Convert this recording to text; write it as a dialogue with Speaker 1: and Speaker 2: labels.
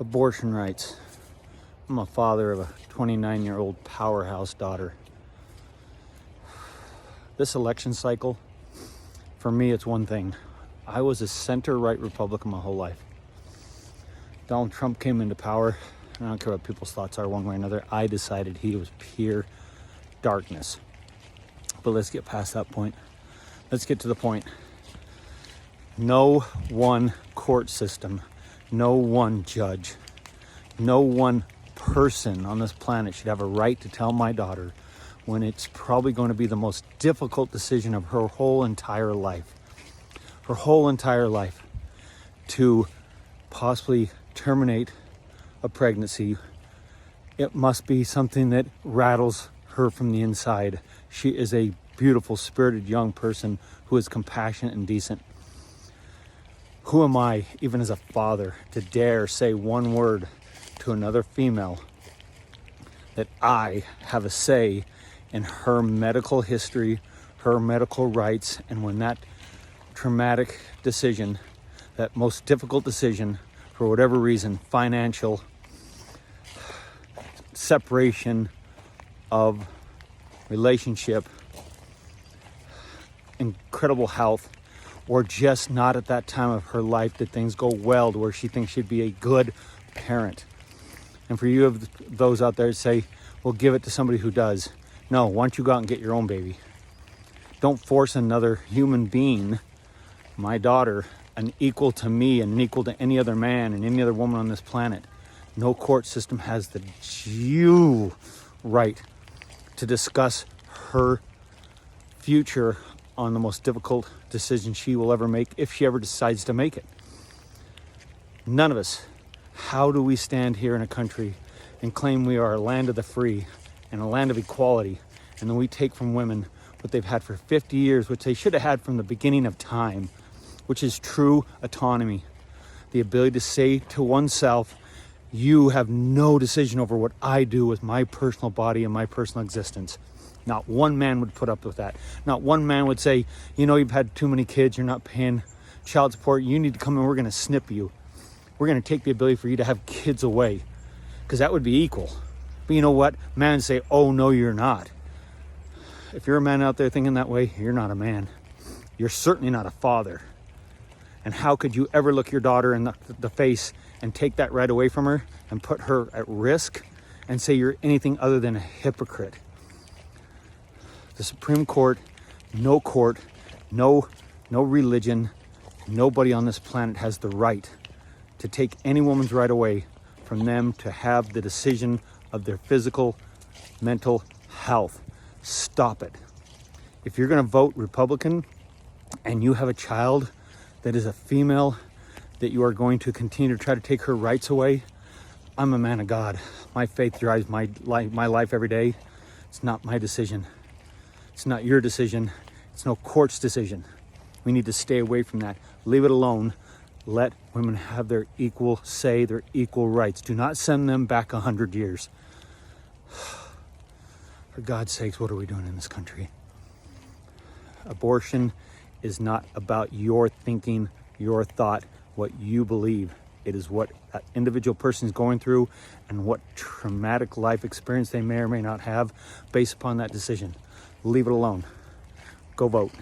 Speaker 1: Abortion rights. I'm a father of a 29-year-old powerhouse daughter. This election cycle, for me, it's one thing. I was a center-right Republican my whole life. Donald Trump came into power. I don't care what people's thoughts are one way or another. I decided he was pure darkness. But let's get past that point. Let's get to the point. No one court system, no one judge, no one person on this planet should have a right to tell my daughter when it's probably going to be the most difficult decision of her whole entire life. Her whole entire life to possibly terminate a pregnancy. It must be something that rattles her from the inside. She is a beautiful, spirited young person who is compassionate and decent. Who am I, even as a father, to dare say one word to another female that I have a say in her medical history, her medical rights, and when that traumatic decision, that most difficult decision, for whatever reason, financial, separation of relationship, incredible health, or just not at that time of her life did things go well to where she thinks she'd be a good parent. And for you of those out there that say, well, give it to somebody who does. No, why don't you go out and get your own baby? Don't force another human being, my daughter, an equal to me and an equal to any other man and any other woman on this planet. No court system has the due right to discuss her future on the most difficult decision she will ever make, if she ever decides to make it. None of us. How do we stand here in a country and claim we are a land of the free and a land of equality, and then we take from women what they've had for 50 years, which they should have had from the beginning of time, which is true autonomy. The ability to say to oneself, you have no decision over what I do with my personal body and my personal existence. Not one man would put up with that. Not one man would say, you know, you've had too many kids, you're not paying child support, you need to come and we're going to snip you. We're going to take the ability for you to have kids away, because that would be equal. But you know what? Man say, oh, no, you're not. If you're a man out there thinking that way, you're not a man. You're certainly not a father. And how could you ever look your daughter in the face and take that right away from her and put her at risk and say you're anything other than a hypocrite? The Supreme Court, no religion, nobody on this planet has the right to take any woman's right away from them to have the decision of their physical, mental health. Stop it. If you're going to vote Republican and you have a child that is a female that you are going to continue to try to take her rights away, I'm a man of God. My faith drives my life every day. It's not my decision. It's not your decision. It's no court's decision. We need to stay away from that. Leave it alone. Let women have their equal say, their equal rights. Do not send them back 100 years. For God's sakes, what are we doing in this country? Abortion is not about your thinking, your thought, what you believe. It is what that individual person is going through and what traumatic life experience they may or may not have based upon that decision. Leave it alone. Go vote.